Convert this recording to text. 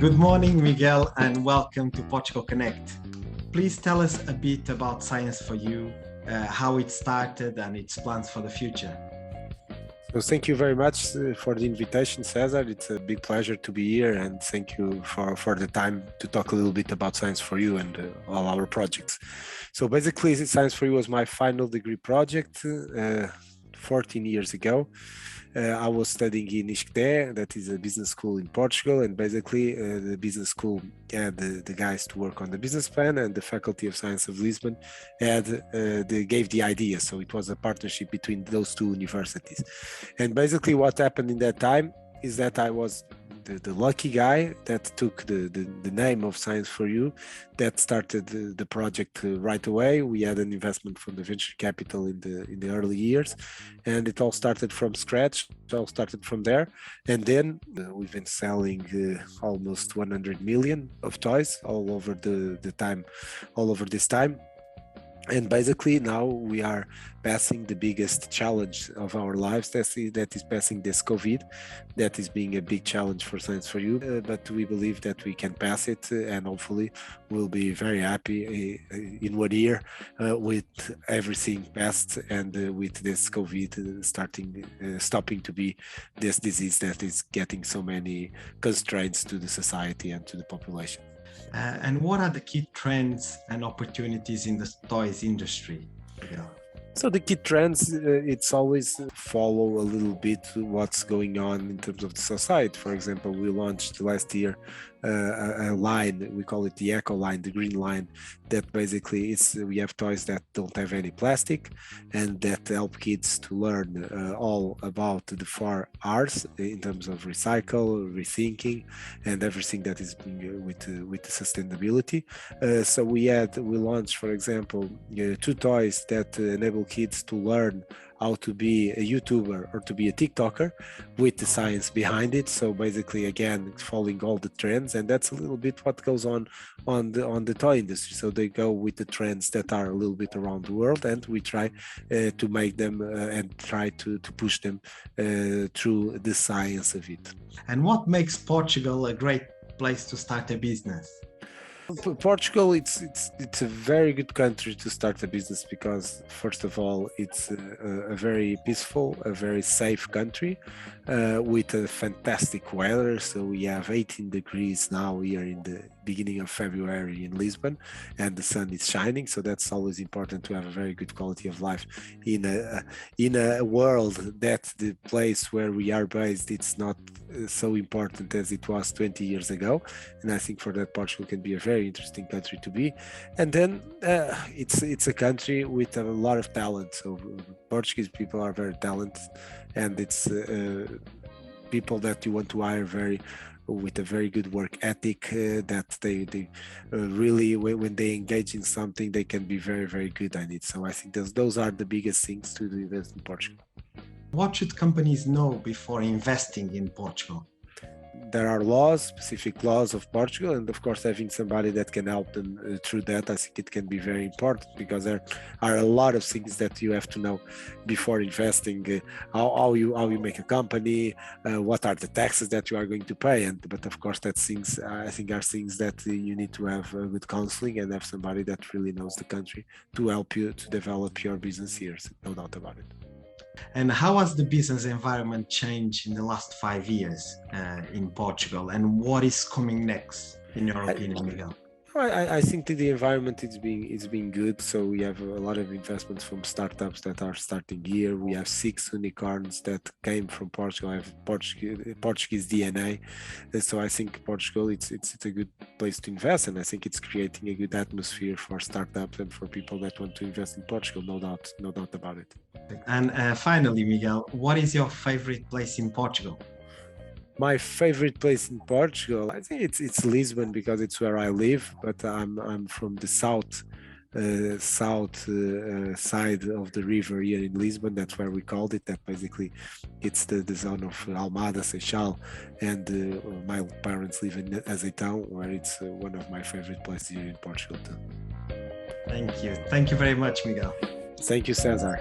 Good morning, Miguel, and welcome to Portugal Connect. Please tell us a bit about Science4you, how it started and its plans for the future. So thank you very much for the invitation, Cesar. It's a big pleasure to be here, and thank you for the time to talk a little bit about Science4you and all our projects. So basically, Science4you was my final degree project 14 years ago. I was studying in Isqueté, that is a business school in Portugal, and basically the business school had the guys to work on the business plan, and the Faculty of Science of Lisbon gave the idea. So it was a partnership between those two universities. And basically what happened in that time is that I was the lucky guy that took the name of Science4you, that started the project right away. We had an investment from the venture capital in the early years, and it all started from scratch. It all started from there, and then we've been selling almost 100 million of toys all over this time. And basically now we are passing the biggest challenge of our lives, that is passing this COVID. That is being a big challenge for Science4you, but we believe that we can pass it, and hopefully we'll be very happy in 1 year with everything passed, and with this COVID stopping to be this disease that is getting so many constraints to the society and to the population. And what are the key trends and opportunities in the toys industry? Yeah. So the key trends, it's always follow a little bit what's going on in terms of the society. For example, we launched last year a line, we call it the Eco line, the green line, that basically we have toys that don't have any plastic and that help kids to learn all about the 4 R's in terms of recycle, rethinking, and everything that is with the sustainability. So we launched, for example, 2 toys that enable kids to learn how to be a YouTuber or to be a TikToker with the science behind it. So basically, again, following all the trends, and that's a little bit what goes on the toy industry. So they go with the trends that are a little bit around the world, and we try to make them and try to push them through the science of it. And what makes Portugal a great place to start a business? Portugal, it's a very good country to start a business because, first of all, it's a very peaceful, a very safe country with a fantastic weather. So we have 18 degrees now here in the beginning of February in Lisbon, and the sun is shining. So that's always important to have a very good quality of life in a world that the place where we are based, it's not so important as it was 20 years ago. And I think for that, Portugal can be a very interesting country to be. And then it's a country with a lot of talent. So Portuguese people are very talented, and it's people that you want to hire with a very good work ethic, that they really, when they engage in something, they can be very, very good at it. So I think those are the biggest things to invest in Portugal. What should companies know before investing in Portugal? There are laws, specific laws of Portugal, and of course having somebody that can help them through that, I think it can be very important, because there are a lot of things that you have to know before investing, how you make a company, what are the taxes that you are going to pay, but of course that's things, I think, are things that you need to have good counseling and have somebody that really knows the country to help you to develop your business here, no doubt about it. And how has the business environment changed in the last 5 years in Portugal, and what is coming next, in your opinion, Miguel? I think that the environment is being good. So we have a lot of investments from startups that are starting here. We have 6 unicorns that came from Portugal, have Portuguese DNA. And so I think Portugal, it's a good place to invest, and I think it's creating a good atmosphere for startups and for people that want to invest in Portugal. No doubt about it. And finally, Miguel, what is your favorite place in Portugal? My favorite place in Portugal, I think it's Lisbon, because it's where I live. But I'm from the south side of the river here in Lisbon. That's where we called it. That basically it's the zone of Almada, Seixal, and my parents live in Azeitão, where it's one of my favorite places here in Portugal too. Thank you very much, Miguel. Thank you, Cesar.